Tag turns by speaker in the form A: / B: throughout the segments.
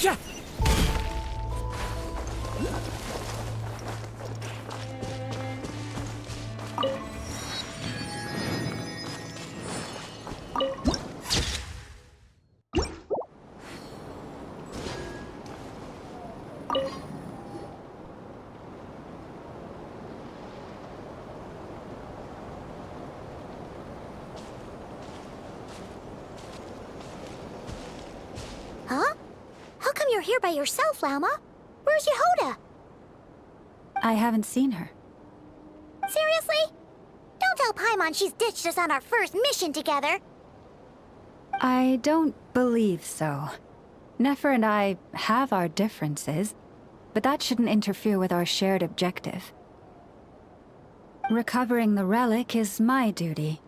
A: Yeah.
B: Huh? How come you're here by yourself, Lama? Where's Yehoda?
C: I haven't seen her.
B: Seriously? Don't tell Paimon she's ditched us on our first mission together.
C: I don't believe so. Nefer and I have our differences, but that shouldn't interfere with our shared objective. Recovering the relic is my duty.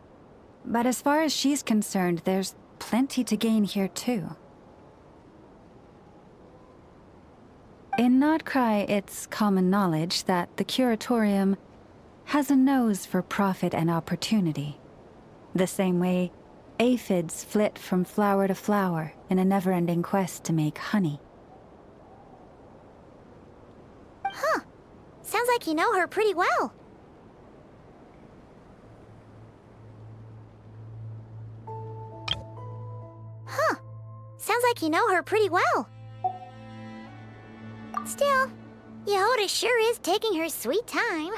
C: But as far as she's concerned, there's plenty to gain here too. In Nod-Krai, it's common knowledge that the Curatorium has a nose for profit and opportunity. The same way aphids flit from flower to flower in a never-ending quest to make honey.
B: Huh. Sounds like you know her pretty well. Huh. Sounds like you know her pretty well. Still, Yehoda sure is taking her sweet time.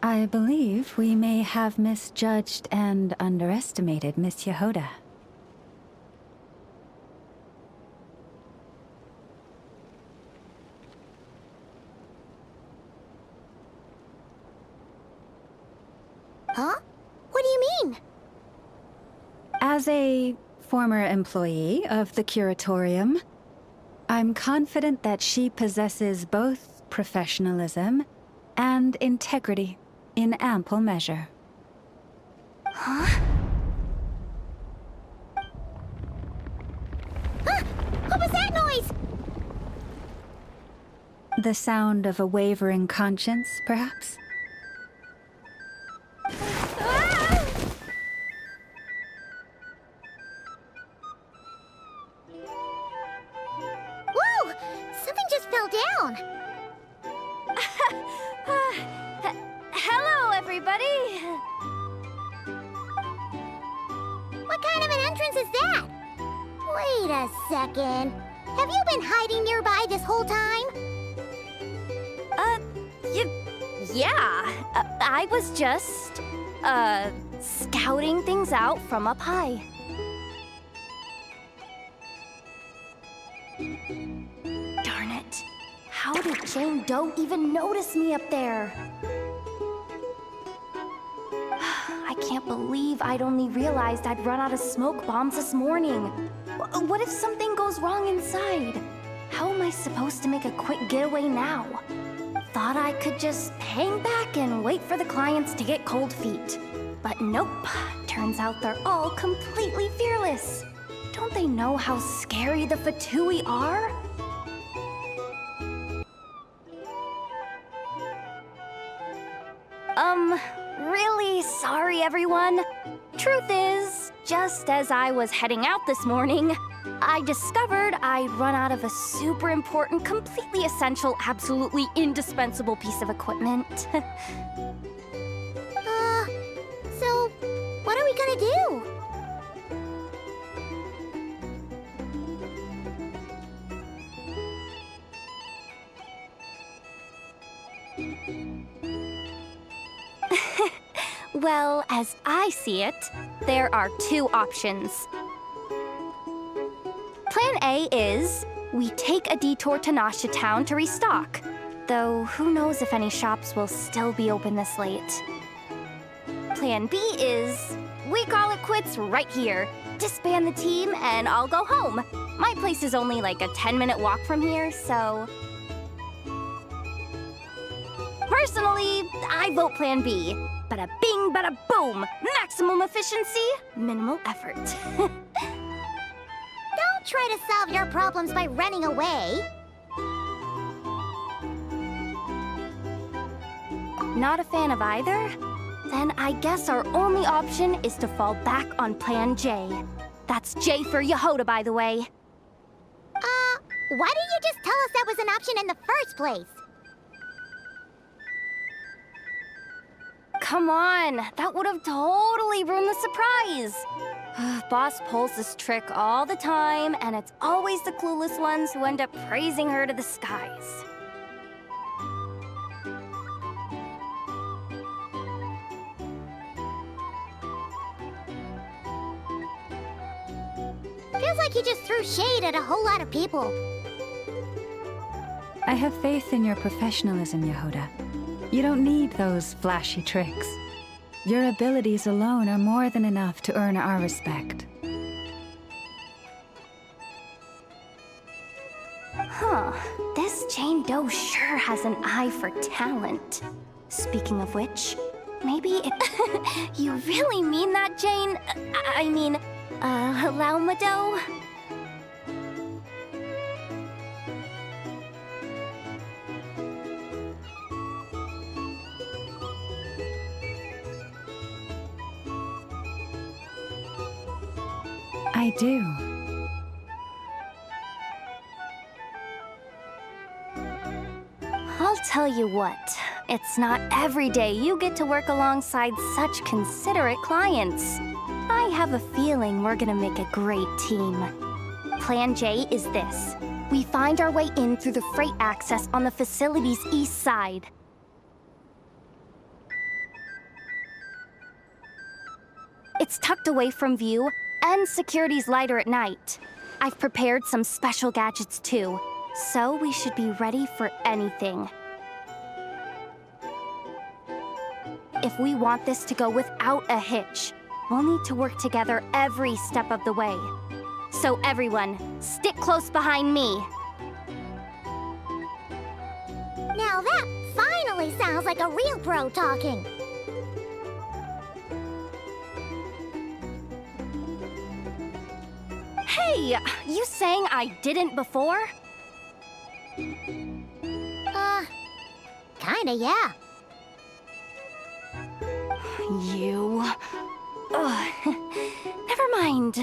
C: I believe we may have misjudged and underestimated Miss Yehoda.
B: Huh? What do you mean?
C: As a former employee of the Curatorium, I'm confident that she possesses both professionalism and integrity in ample measure.
B: Huh? Huh? What was that noise?
C: The sound of a wavering conscience, perhaps?
B: Whoa! Something just fell down.
D: Hello, everybody!
B: What kind of an entrance is that? Wait a second. Have you been hiding nearby this whole time?
D: Yeah. I was just, scouting things out from up high. Darn it. How did Jane Doe even notice me up there? I can't believe I'd only realized I'd run out of smoke bombs this morning. What if something goes wrong inside? How am I supposed to make a quick getaway now? Thought I could just hang back and wait for the clients to get cold feet. But nope. Turns out they're all completely fearless. Don't they know how scary the Fatui are? Really sorry, everyone. Truth is, just as I was heading out this morning, I discovered I'd run out of a super important, completely essential, absolutely indispensable piece of equipment.
B: So, what are we gonna do?
D: Well, as I see it, there are two options. Plan A is we take a detour to Nasha Town to restock, though who knows if any shops will still be open this late. Plan B is we call it quits right here, disband the team, and I'll go home. My place is only like a 10-minute walk from here, so... Personally, I vote Plan B. Bada bing, bada boom! Maximum efficiency, minimal effort.
B: Don't try to solve your problems by running away.
D: Not a fan of either? Then I guess our only option is to fall back on Plan J. That's J for Yehoda, by the way.
B: Why didn't you just tell us that was an option in the first place?
D: Come on, that would have totally ruined the surprise. Boss pulls this trick all the time, and it's always the clueless ones who end up praising her to the skies.
B: Feels like you just threw shade at a whole lot of people.
C: I have faith in your professionalism, Yehoda. You don't need those flashy tricks. Your abilities alone are more than enough to earn our respect.
D: Huh, this Jane Doe sure has an eye for talent. Speaking of which, maybe it... You really mean that, Jane? I mean, Lauma Doe?
C: I do.
D: I'll tell you what, it's not every day you get to work alongside such considerate clients. I have a feeling we're gonna make a great team. Plan J is this. We find our way in through the freight access on the facility's east side. It's tucked away from view, and security's lighter at night. I've prepared some special gadgets too, so we should be ready for anything. If we want this to go without a hitch, we'll need to work together every step of the way. So everyone, stick close behind me.
B: Now that finally sounds like a real pro talking.
D: Hey, you saying I didn't before?
B: Kinda, yeah.
D: You... Ugh. Never mind.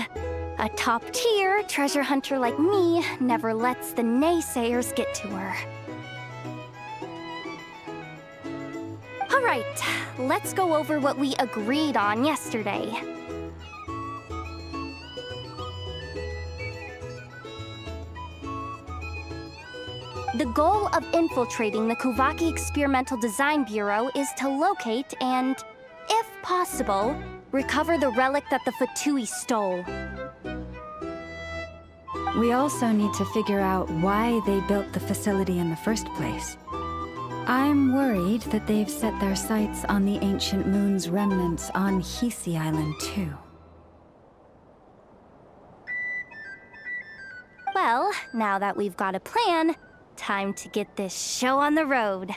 D: A top-tier treasure hunter like me never lets the naysayers get to her. All right, let's go over what we agreed on yesterday. The goal of infiltrating the Kuvaki Experimental Design Bureau is to locate and, if possible, recover the relic that the Fatui stole.
C: We also need to figure out why they built the facility in the first place. I'm worried that they've set their sights on the ancient moon's remnants on Hisi Island, too.
D: Well, now that we've got a plan, time to get this show on the road.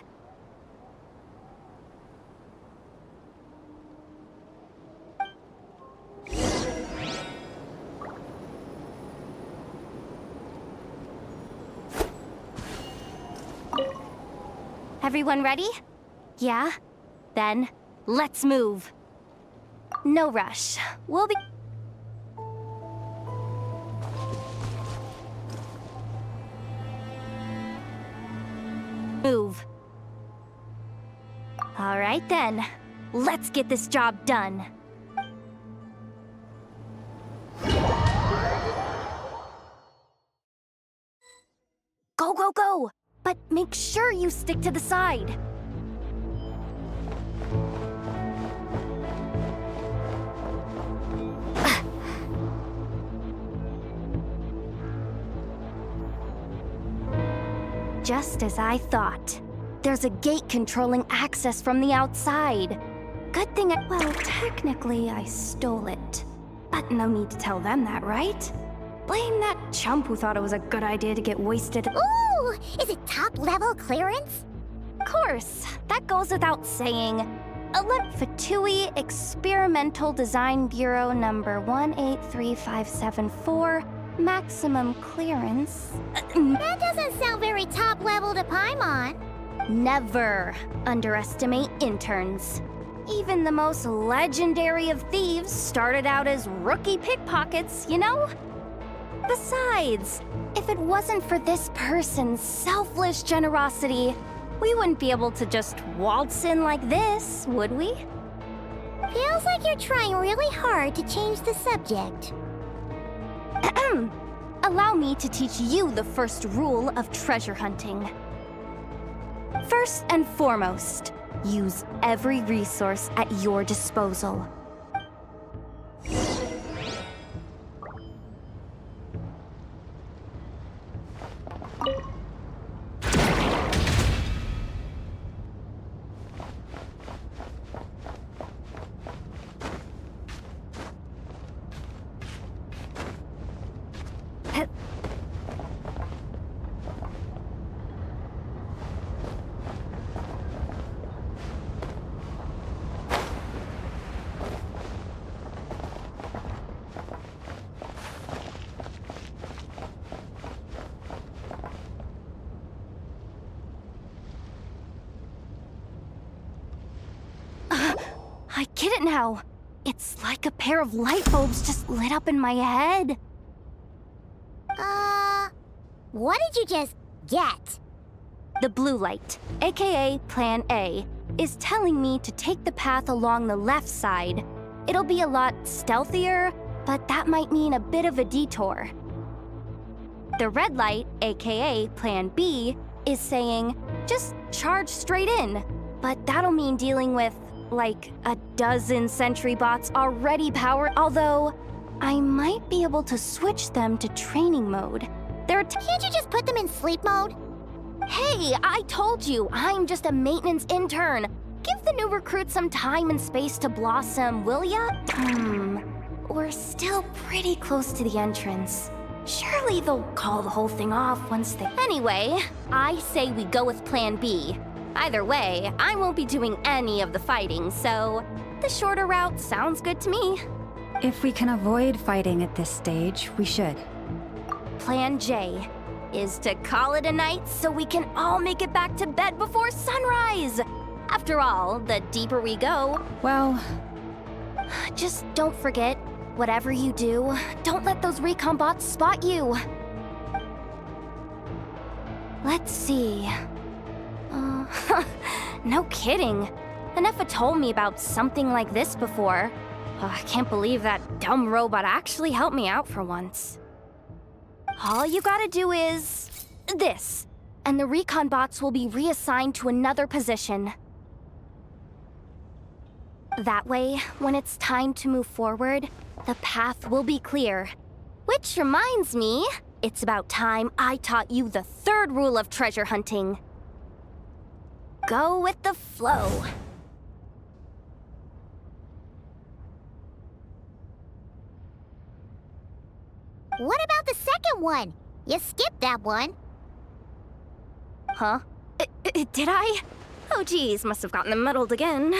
D: Everyone ready? Yeah? Then, let's move. No rush. We'll be... Move. All right then. Let's get this job done. Go, go, go! But make sure you stick to the side. Just as I thought. There's a gate controlling access from the outside. Good thing well, technically I stole it. But no need to tell them that, right? Blame that chump who thought it was a good idea to get wasted.
B: Ooh! Is it top-level clearance?
D: Of course, that goes without saying. Fatui Experimental Design Bureau number 183574, maximum clearance.
B: That doesn't sound very top-level to Paimon.
D: Never underestimate interns. Even the most legendary of thieves started out as rookie pickpockets, you know? Besides, if it wasn't for this person's selfless generosity, we wouldn't be able to just waltz in like this, would we?
B: Feels like you're trying really hard to change the subject.
D: Allow me to teach you the first rule of treasure hunting. First and foremost, use every resource at your disposal. I get it now. It's like a pair of light bulbs just lit up in my head.
B: What did you just get?
D: The blue light, aka Plan A, is telling me to take the path along the left side. It'll be a lot stealthier, but that might mean a bit of a detour. The red light, aka Plan B, is saying, just charge straight in. But that'll mean dealing with, like, a dozen sentry bots already powered, although I might be able to switch them to training mode.
B: Can't you just put them in sleep mode?
D: Hey, I told you, I'm just a maintenance intern. Give the new recruits some time and space to blossom, will ya? We're still pretty close to the entrance. Surely they'll call the whole thing off once they... Anyway, I say we go with Plan B. Either way, I won't be doing any of the fighting, so the shorter route sounds good to me.
C: If we can avoid fighting at this stage, we should.
D: Plan J is to call it a night so we can all make it back to bed before sunrise. After all, the deeper we go...
C: Well,
D: just don't forget, whatever you do, don't let those recon bots spot you. Let's see... no kidding. Enough told me about something like this before. I can't believe that dumb robot actually helped me out for once. All you gotta do is... this. And the recon bots will be reassigned to another position. That way, when it's time to move forward, the path will be clear. Which reminds me, it's about time I taught you the third rule of treasure hunting. Go with the flow.
B: What about the second one? You skipped that one.
D: Huh? Did I? Oh geez, must have gotten them muddled again.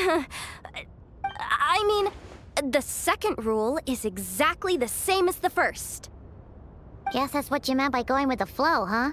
D: I mean, the second rule is exactly the same as the first.
B: Guess that's what you meant by going with the flow, huh?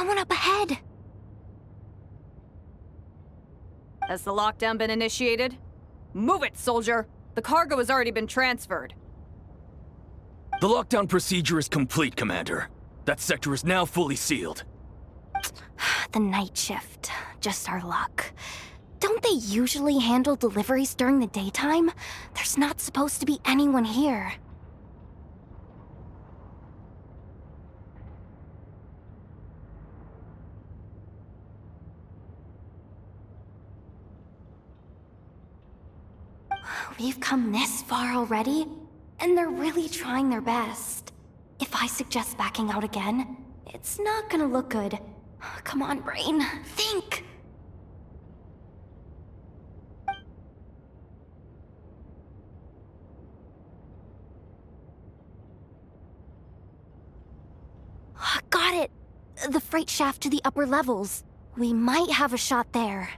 D: someone up ahead.
A: Has the lockdown been initiated? Move it, soldier! The cargo has already been transferred.
E: The lockdown procedure is complete, Commander. That sector is now fully sealed.
D: The night shift. Just our luck. Don't they usually handle deliveries during the daytime? There's not supposed to be anyone here. We've come this far already, and they're really trying their best. If I suggest backing out again, it's not gonna look good. Come on, brain. Think! Got it! The freight shaft to the upper levels. We might have a shot there.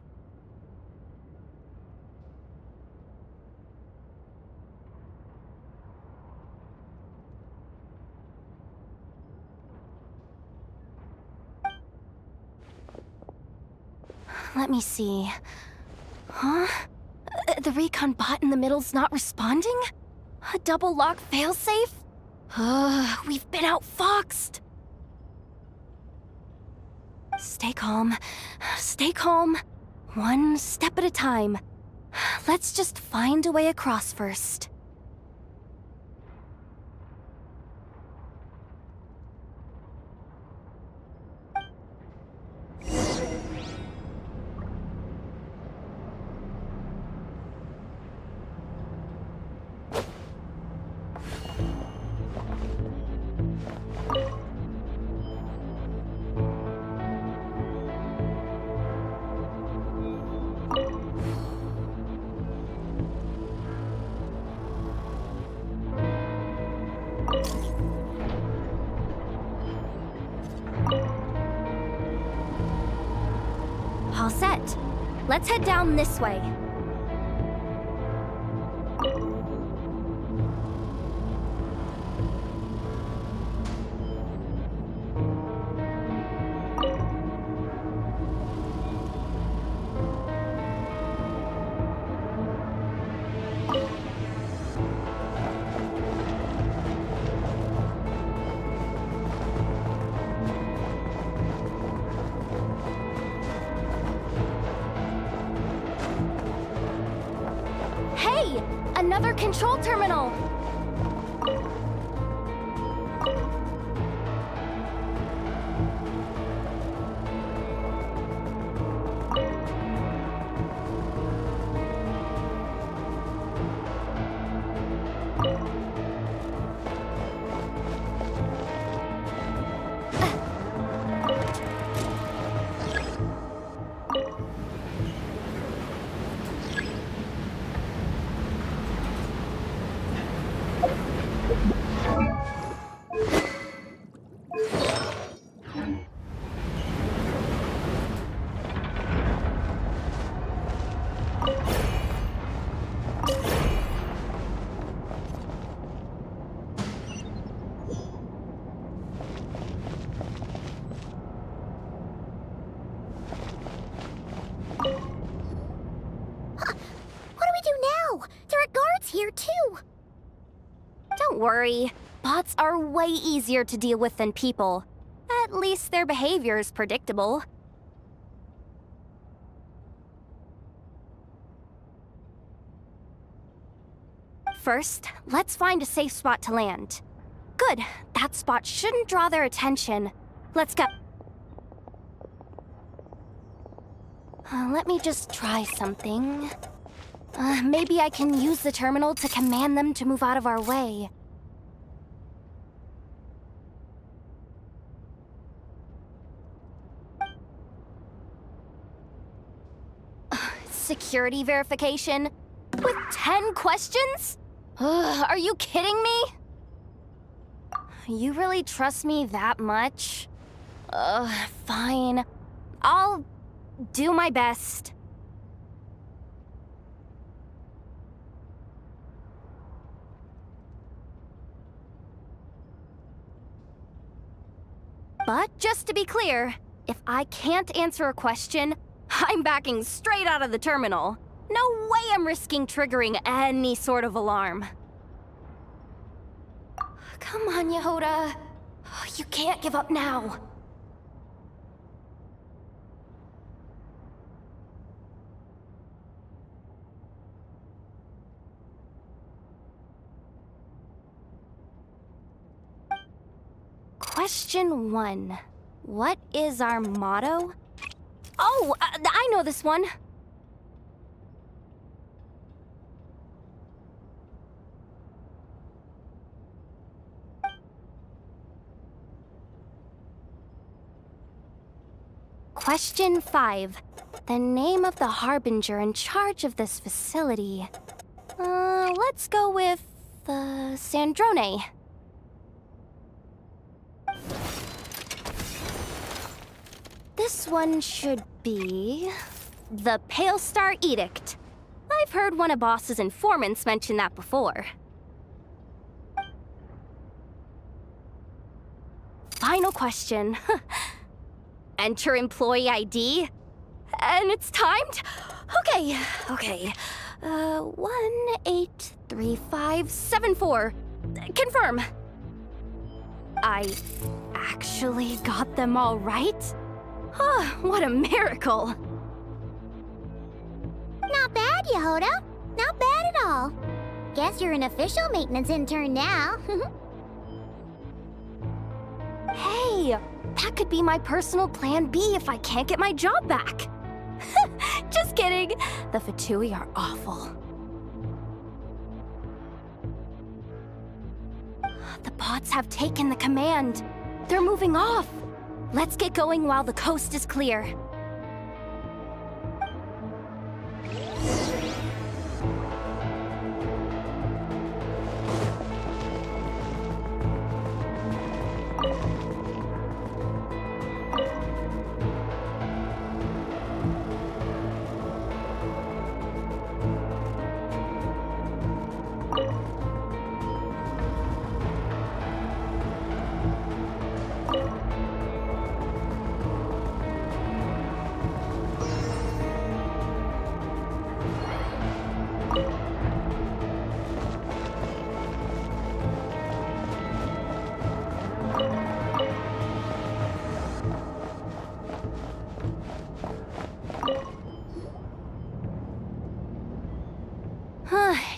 D: Let me see. Huh? The recon bot in the middle's not responding? A double lock failsafe? We've been outfoxed! Stay calm. Stay calm. One step at a time. Let's just find a way across first. All set. Let's head down this way. Hey! Another control terminal! Here too. Don't worry. Bots are way easier to deal with than people. At least their behavior is predictable. First, let's find a safe spot to land. Good. That spot shouldn't draw their attention. Let's go. Let me just try something. Maybe I can use the terminal to command them to move out of our way. Security verification? With 10 questions? Are you kidding me? You really trust me that much? Fine. I'll do my best. But just to be clear, If I can't answer a question, I'm backing straight out of the terminal. No way I'm risking triggering any sort of alarm. Come on, Yehoda. You can't give up now. Question 1. What is our motto? Oh, I know this one. Question 5. The name of the harbinger in charge of this facility. Let's go with, Sandrone. This one should be... the Pale Star Edict. I've heard one of Boss's informants mention that before. Final question. Enter employee ID. And it's timed? Okay. 183574. Confirm. I actually got them all right? What a miracle!
B: Not bad, Yehoda. Not bad at all. Guess you're an official maintenance intern now.
D: Hey, that could be my personal plan B if I can't get my job back. Just kidding. The Fatui are awful. The bots have taken the command. They're moving off. Let's get going while the coast is clear.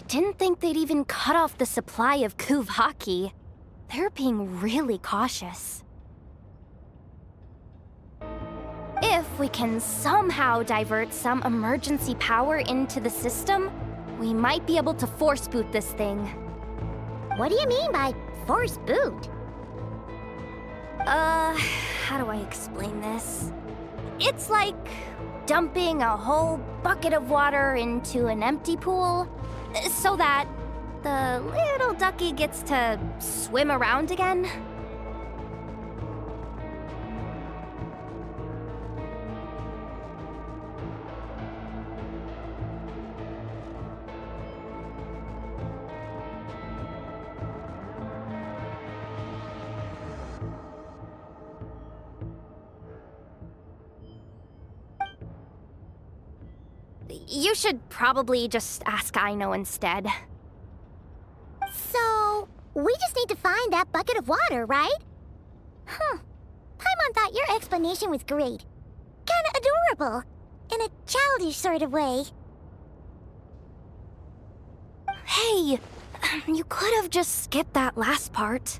D: Didn't think they'd even cut off the supply of Kuvaki. They're being really cautious. If we can somehow divert some emergency power into the system, we might be able to force boot this thing.
B: What do you mean by force boot?
D: How do I explain this? It's like dumping a whole bucket of water into an empty pool, so that the little ducky gets to swim around again. You should probably just ask Aino instead.
B: So, we just need to find that bucket of water, right? Paimon thought your explanation was great. Kinda adorable. In a childish sort of way.
D: Hey, you could have just skipped that last part.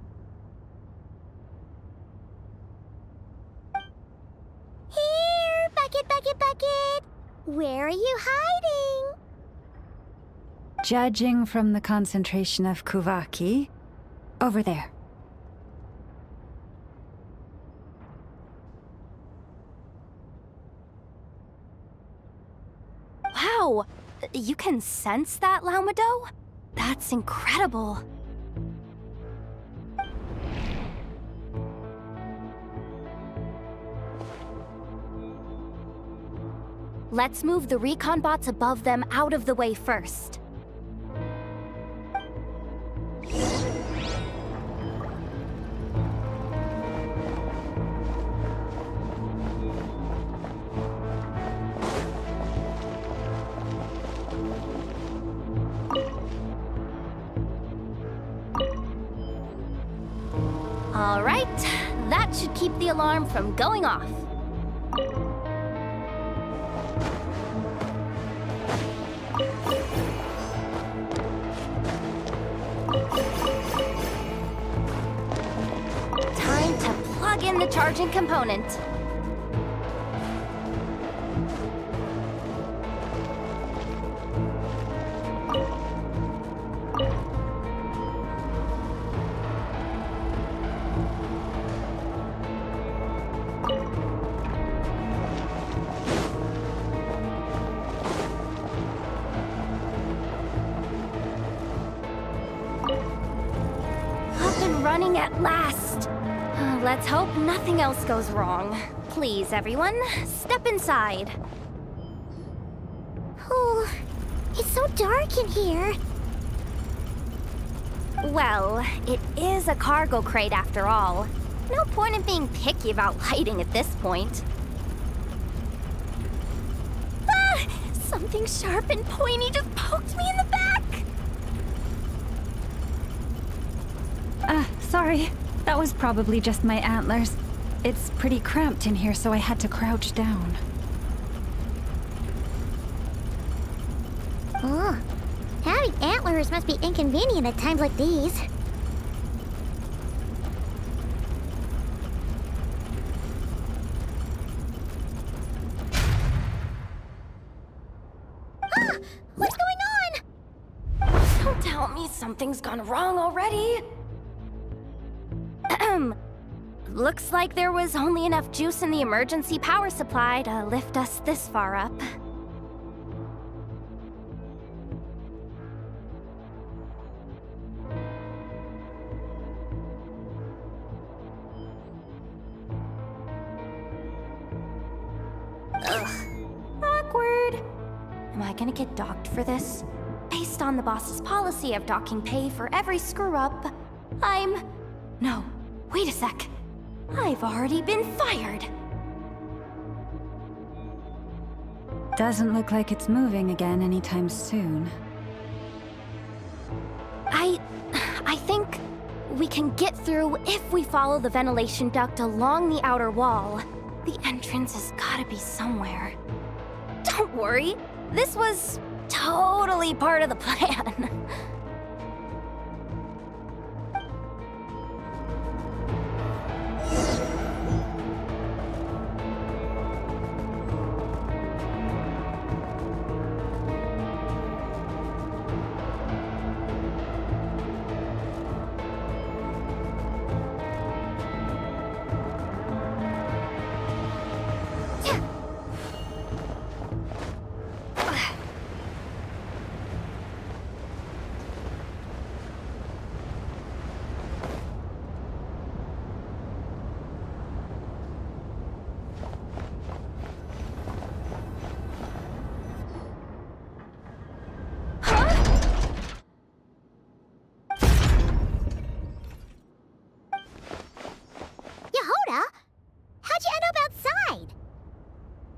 B: Here, bucket, bucket, bucket. Where are you hiding?
C: Judging from the concentration of Kuvaki, over there.
D: Wow, you can sense that, Laumado? That's incredible. Let's move the recon bots above them out of the way first. All right, that should keep the alarm from going off. Time to plug in the charging component. Running at last. Let's hope nothing else goes wrong. Please, everyone, step inside.
B: Oh, it's so dark in here.
D: Well, it is a cargo crate after all. No point in being picky about lighting at this point. Ah! Something sharp and pointy just poked me in the back!
C: Sorry. That was probably just my antlers. It's pretty cramped in here, so I had to crouch down.
B: Oh, having antlers must be inconvenient at times like these. Ah! What's going on?
D: Don't tell me something's gone wrong already. Looks like there was only enough juice in the emergency power supply to lift us this far up. Ugh. Awkward. Am I gonna get docked for this? Based on the boss's policy of docking pay for every screw-up, No, wait a sec. I've already been fired.
C: Doesn't look like it's moving again anytime soon.
D: I think we can get through if we follow the ventilation duct along the outer wall. The entrance has gotta be somewhere. Don't worry, this was totally part of the plan.
B: How'd you end up outside?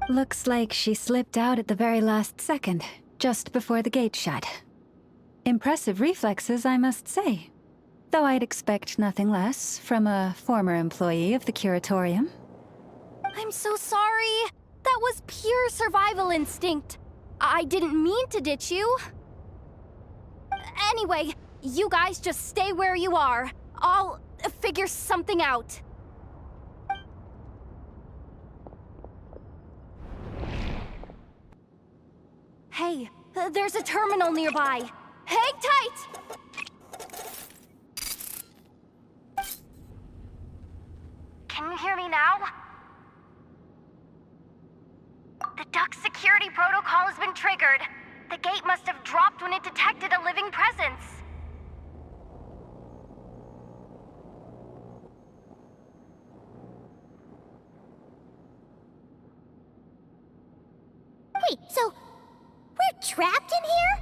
C: Looks like she slipped out at the very last second, just before the gate shut. Impressive reflexes, I must say. Though I'd expect nothing less from a former employee of the Curatorium.
D: I'm so sorry. That was pure survival instinct. I didn't mean to ditch you. Anyway, you guys just stay where you are. I'll figure something out. Hey, there's a terminal nearby. Hang tight! Can you hear me now? The duct security protocol has been triggered. The gate must have dropped when it detected a living presence.
B: Wait, so we're trapped in here?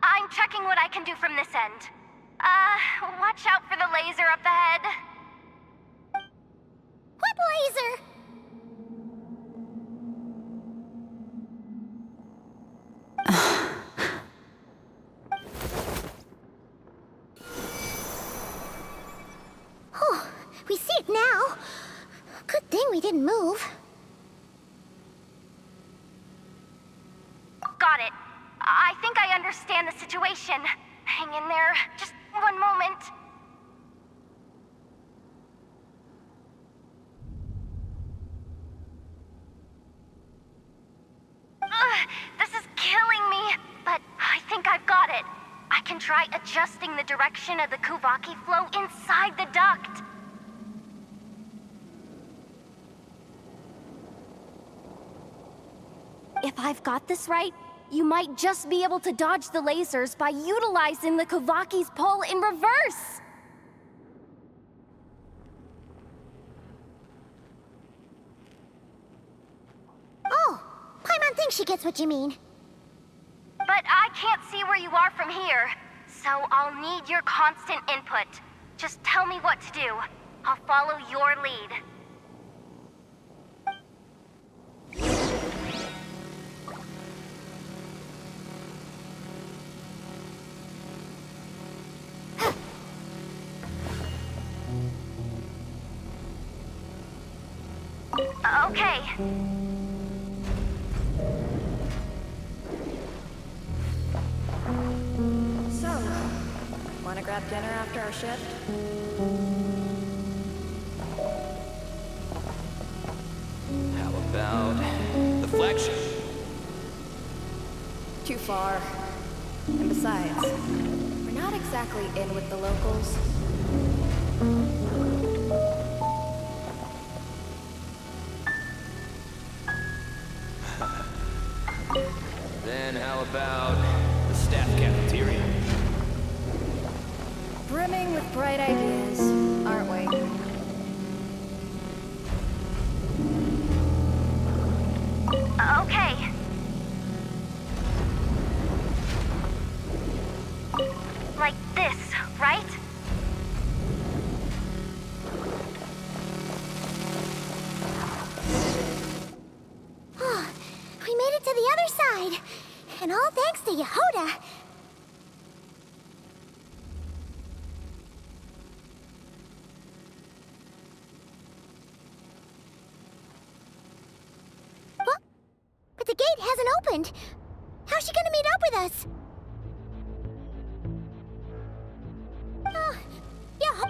D: I'm checking what I can do from this end. Watch out for the laser up ahead.
B: What laser? we didn't move.
D: Got it. I think I understand the situation. Hang in there. Just one moment. This is killing me, but I think I've got it. I can try adjusting the direction of the Kuvaki flow inside the duct. If I've got this right, you might just be able to dodge the lasers by utilizing the Kuvaki's pull in reverse!
B: Oh, Paimon thinks she gets what you mean.
D: But I can't see where you are from here, so I'll need your constant input. Just tell me what to do. I'll follow your lead. Okay.
F: So, wanna grab dinner after our shift?
G: How about the flagship?
F: Too far. And besides, we're not exactly in with the locals.
G: Then how about the staff cafeteria?
F: Brimming with bright ideas, aren't we?
D: Okay. Like this, right?
B: We made it to the other side. And all thanks to Yehoda. What? But the gate hasn't opened. How's she gonna meet up with us?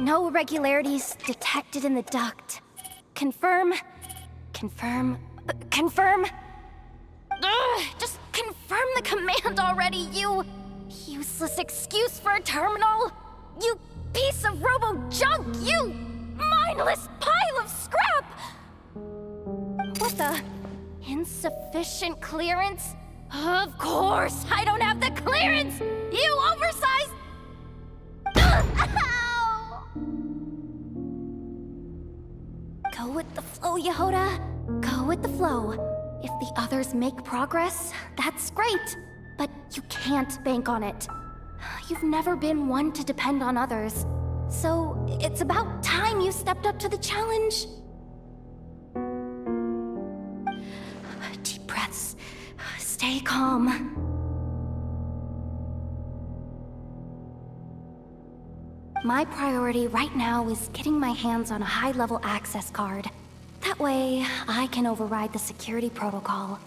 D: No irregularities detected in the duct. Confirm. Confirm. Ugh, just confirm the command already, you useless excuse for a terminal. You piece of robo-junk, you mindless pile of scrap! What the? Insufficient clearance? Of course, I don't have the clearance! You oversized... Ow! Go with the flow, Yehoda. Go with the flow. If the others make progress, that's great. But you can't bank on it. You've never been one to depend on others. So it's about time you stepped up to the challenge. Deep breaths. Stay calm. My priority right now is getting my hands on a high-level access card. That way, I can override the security protocol.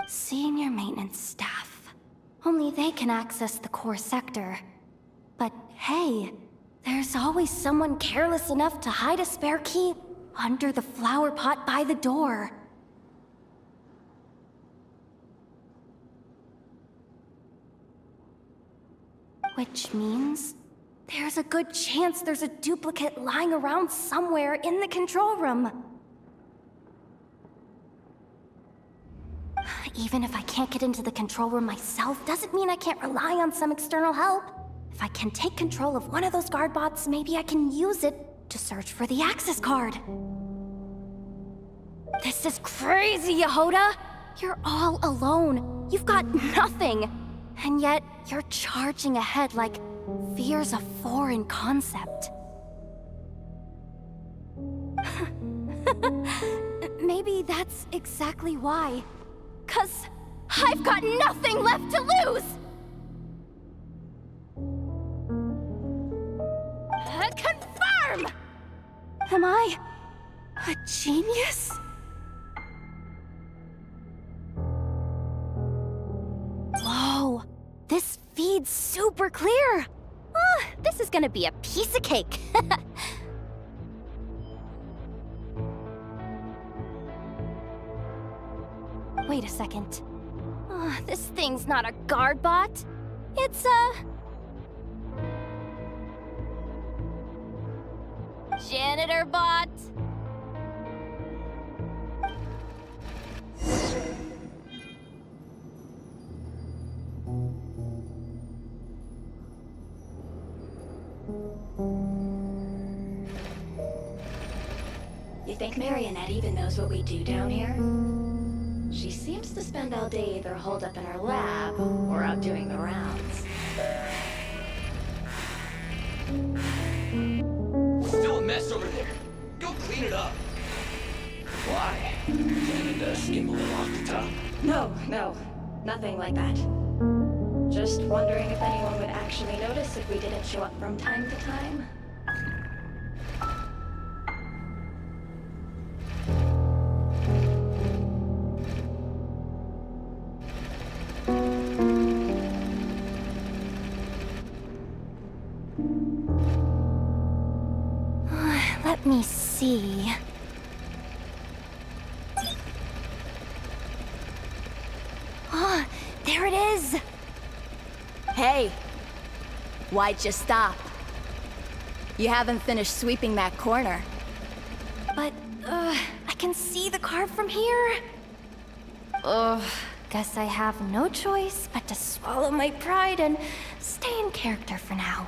D: Senior maintenance staff. Only they can access the core sector. But hey, there's always someone careless enough to hide a spare key under the flower pot by the door. Which means there's a good chance there's a duplicate lying around somewhere in the control room. Even if I can't get into the control room myself, doesn't mean I can't rely on some external help. If I can take control of one of those guard bots, maybe I can use it to search for the access card. This is crazy, Yehoda! You're all alone. You've got nothing. And yet, you're charging ahead like fear's a foreign concept. Maybe that's exactly why. 'Cause I've got nothing left to lose! Confirm! Am I a genius? Whoa, this feed's super clear. Oh, this is gonna be a piece of cake. Wait a second. Oh, this thing's not a guard bot. It's a... janitor bot.
F: You think Marionette even knows what we do down here? She seems to spend all day either holed up in her lab or out doing the rounds.
G: Still a mess over there. Go clean it up. Why? Planning to skim a little off the top?
F: No, nothing like that. Just wondering if anyone would actually notice if we didn't show up from time to time.
D: Let me see. Ah, there it is!
H: Hey! Why'd you stop? You haven't finished sweeping that corner.
D: But, I can see the car from here. Ugh, guess I have no choice but to swallow my pride and stay in character for now.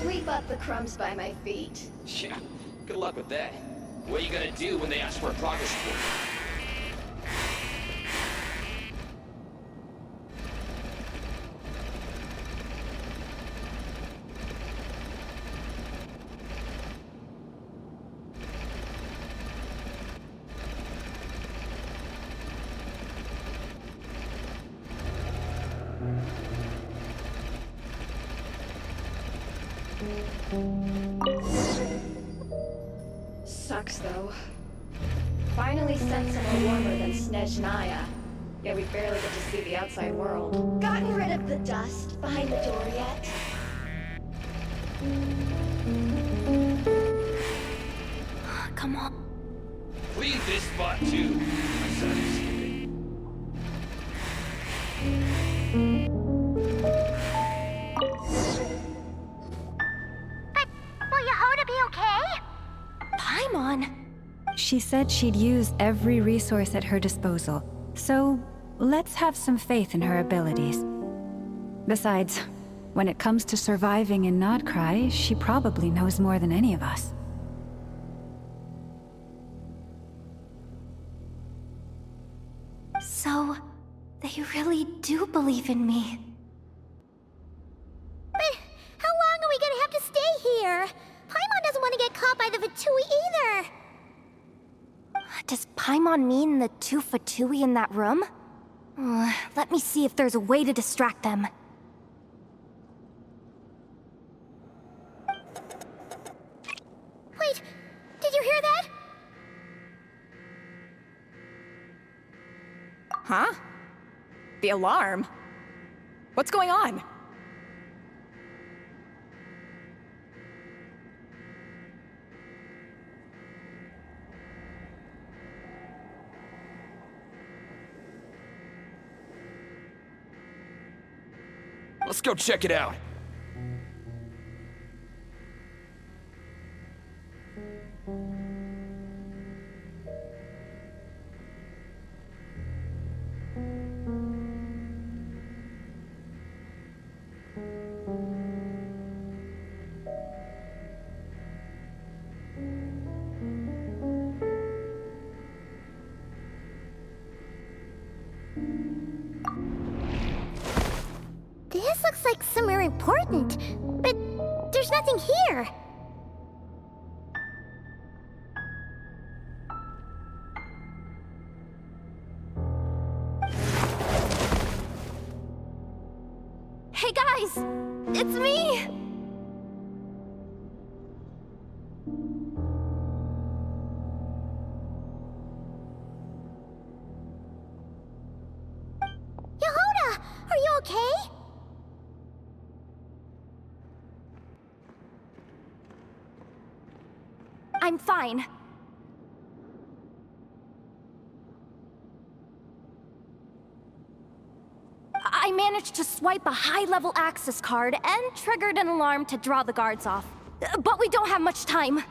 F: Sweep up the crumbs by my feet.
G: Yeah, good luck with that. What are you gonna do when they ask for a progress report?
F: Sucks, though. Finally sent somewhere warmer than Snezhnaya. Yet we barely get to see the outside world. Gotten rid of the dust behind the door yet?
D: Come on.
G: Clean this spot too. My son is skipping.
B: But will Yehoda be okay?
D: Paimon?
C: She said she'd use every resource at her disposal, so let's have some faith in her abilities. Besides, when it comes to surviving in Nod-Krai, she probably knows more than any of us.
D: So, they really do believe in me.
B: But how long are we gonna have to stay here? Paimon doesn't want to get caught by the Fatui either.
D: Does Paimon mean the two Fatui in that room? Let me see if there's a way to distract them.
B: Wait, did you hear that?
H: Huh? The alarm? What's going on?
E: Let's go check it out.
B: This looks like somewhere important, but there's nothing here.
D: I'm fine. I managed to swipe a high-level access card and triggered an alarm to draw the guards off. But we don't have much time.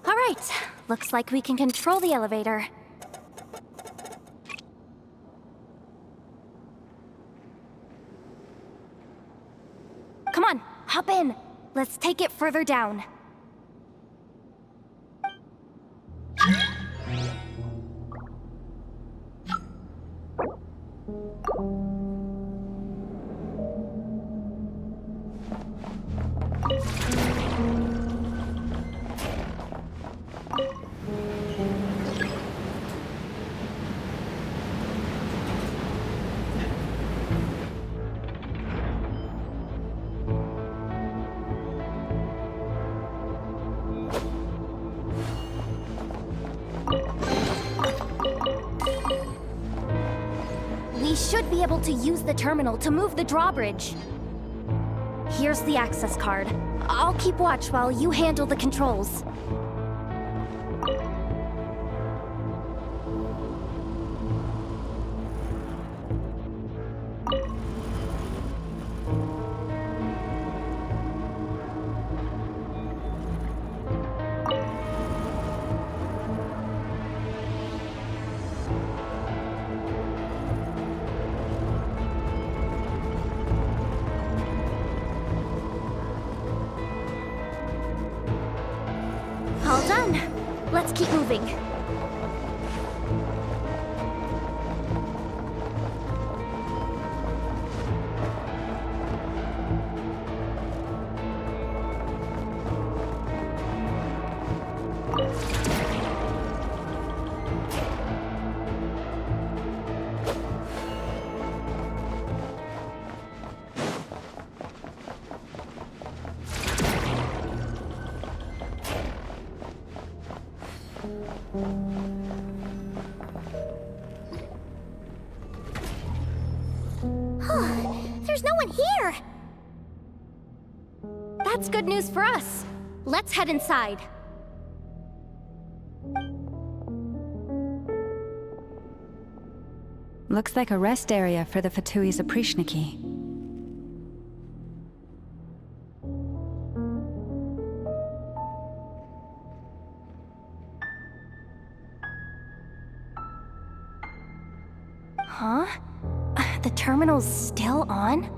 D: All right, looks like we can control the elevator. Come on, hop in. Let's take it further down. We should be able to use the terminal to move the drawbridge. Here's the access card. I'll keep watch while you handle the controls. All done. Let's keep moving.
B: There's no one here!
D: That's good news for us. Let's head inside.
C: Looks like a rest area for the Fatui Zaprichniki.
D: Huh? The terminal's still on?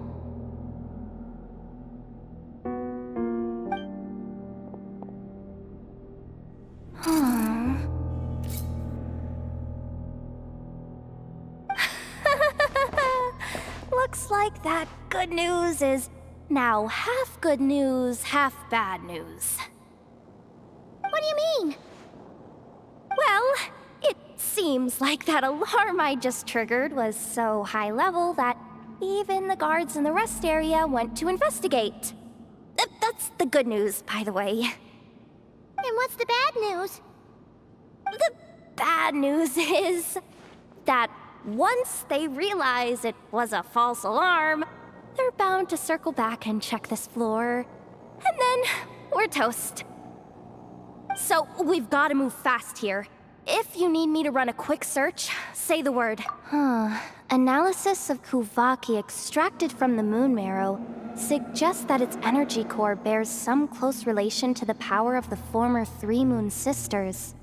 D: Looks like that good news is now half good news, half bad news.
B: What do you mean?
D: Well, it seems like that alarm I just triggered was so high level that even the guards in the rest area went to investigate. That's the good news, by the way.
B: And what's the bad news?
D: The bad news is that once they realize it was a false alarm, they're bound to circle back and check this floor. And then we're toast. So we've got to move fast here. If you need me to run a quick search, say the word. Analysis of Kuvaki extracted from the moon marrow suggests that its energy core bears some close relation to the power of the former Three Moon Sisters.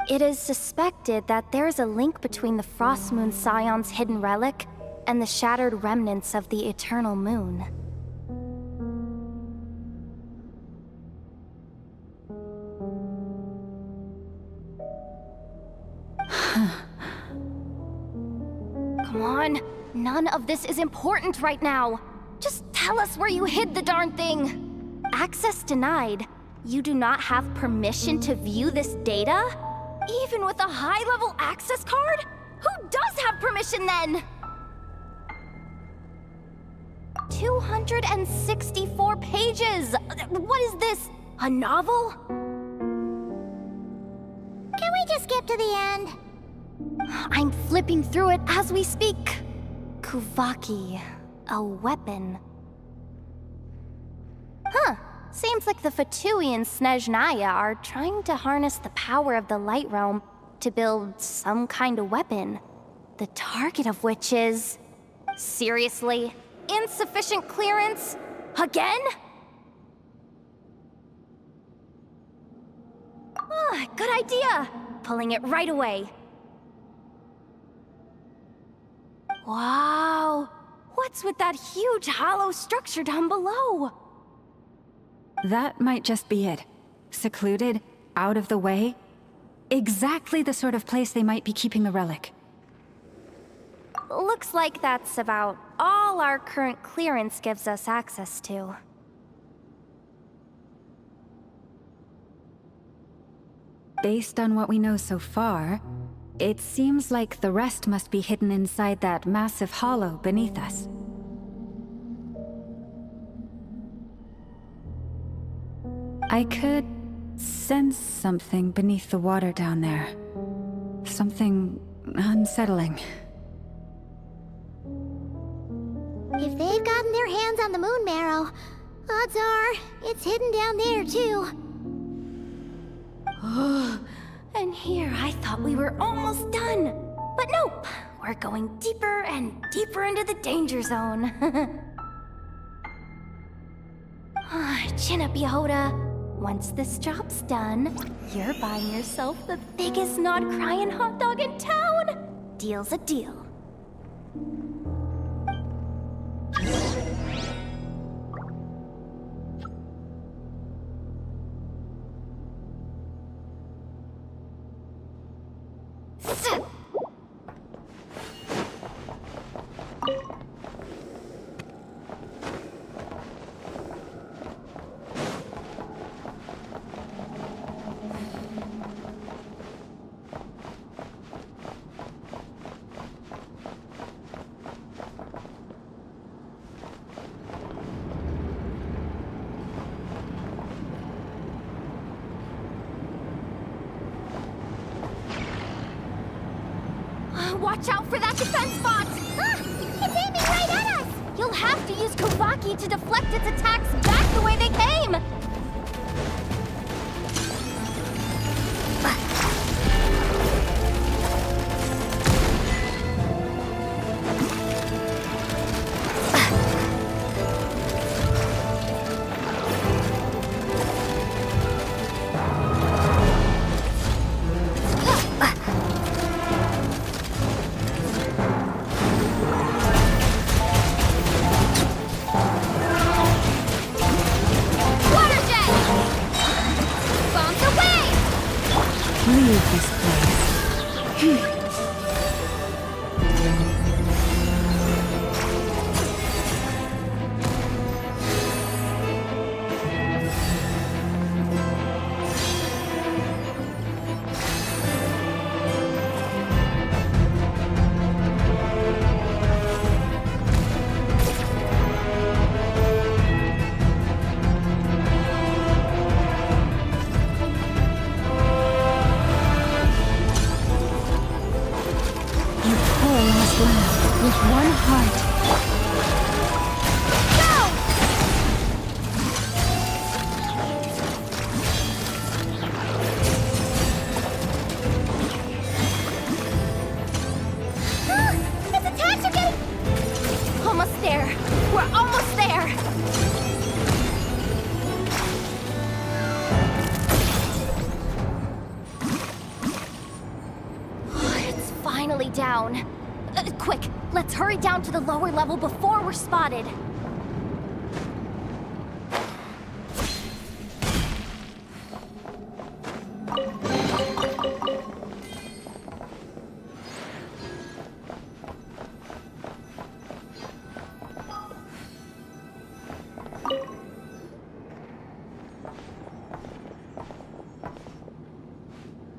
D: It is suspected that there is a link between the Frost Moon Scion's hidden relic and the shattered remnants of the Eternal Moon. Come on, none of this is important right now. Just tell us where you hid the darn thing. Access denied. You do not have permission to view this data? Even with a high-level access card? Who does have permission then? 264 pages! What is this? A novel?
B: Can we just skip to the end?
D: I'm flipping through it as we speak. Kuvaki, a weapon. Huh. Seems like the Fatui and Snezhnaya are trying to harness the power of the Light Realm to build some kind of weapon. The target of which is... Seriously? Insufficient clearance? Again? Ah, good idea! Pulling it right away. Wow! What's with that huge hollow structure down below?
C: That might just be it. Secluded, out of the way. Exactly the sort of place they might be keeping the relic.
D: Looks like that's about all our current clearance gives us access to.
C: Based on what we know so far, it seems like the rest must be hidden inside that massive hollow beneath us. I could sense something beneath the water down there. Something unsettling.
B: If they've gotten their hands on the moon marrow, odds are it's hidden down there too.
D: And here I thought we were almost done. But nope, we're going deeper and deeper into the danger zone. Chin up, Yehoda. Once this job's done, you're buying yourself the biggest Nod-Krai hot dog in town. Deal's a deal. Watch out for that defense bot!
B: Ah! It's aiming right at us!
D: You'll have to use Kuvaki to deflect its attacks back the way they came!
C: Leave this place. With one heart.
B: Its attacks are getting...
D: Almost there. We're almost there. It's finally down. Quick, let's hurry down to the lower level before we're spotted.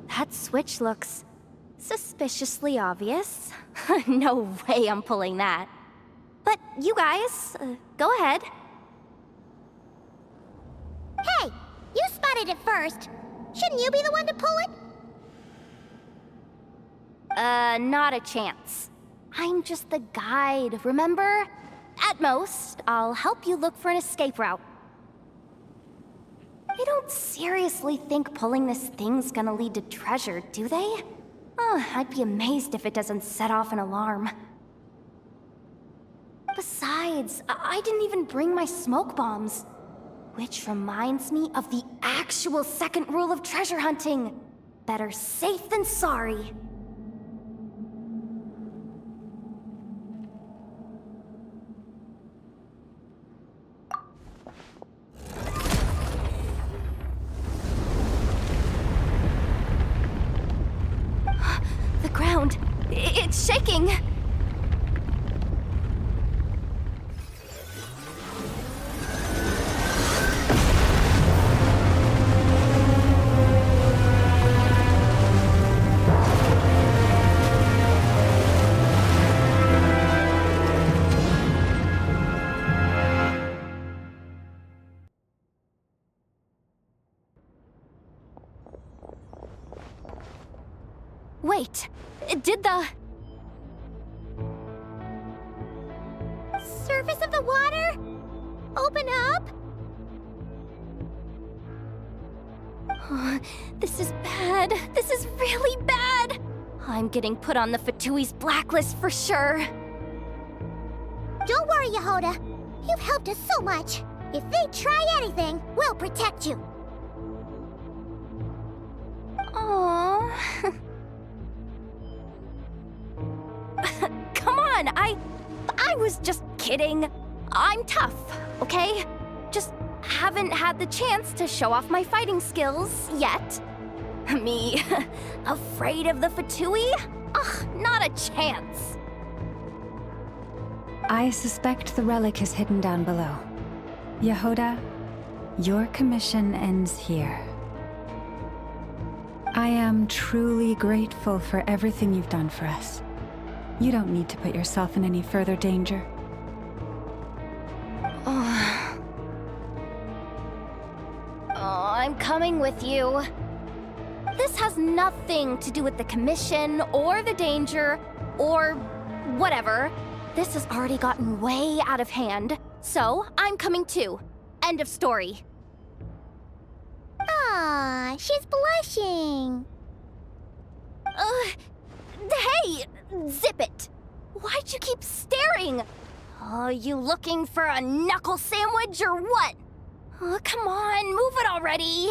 D: That switch looks suspiciously obvious. No way I'm pulling that. But you guys, go ahead.
B: Hey, you spotted it first. Shouldn't you be the one to pull it?
D: Not a chance. I'm just the guide, remember? At most, I'll help you look for an escape route. They don't seriously think pulling this thing's gonna lead to treasure, do they? I'd be amazed if it doesn't set off an alarm. Besides, I didn't even bring my smoke bombs. Which reminds me of the actual second rule of treasure hunting. Better safe than sorry. The ground, it's shaking. Wait, did the...
B: Surface of the water? Open up?
D: This is bad. This is really bad. I'm getting put on the Fatui's blacklist for sure.
B: Don't worry, Yehoda. You've helped us so much. If they try anything, we'll protect you.
D: Aww. Come on, I was just kidding. I'm tough, okay? Just haven't had the chance to show off my fighting skills yet. Me, afraid of the Fatui? Ugh, not a chance.
C: I suspect the relic is hidden down below. Yehoda, your commission ends here. I am truly grateful for everything you've done for us. You don't need to put yourself in any further danger.
D: I'm coming with you. This has nothing to do with the commission or the danger or whatever. This has already gotten way out of hand, so I'm coming too. End of story.
B: Ah, she's blushing.
D: Hey! Zip it! Why'd you keep staring? Oh, you looking for a knuckle sandwich or what? Oh, come on, move it already.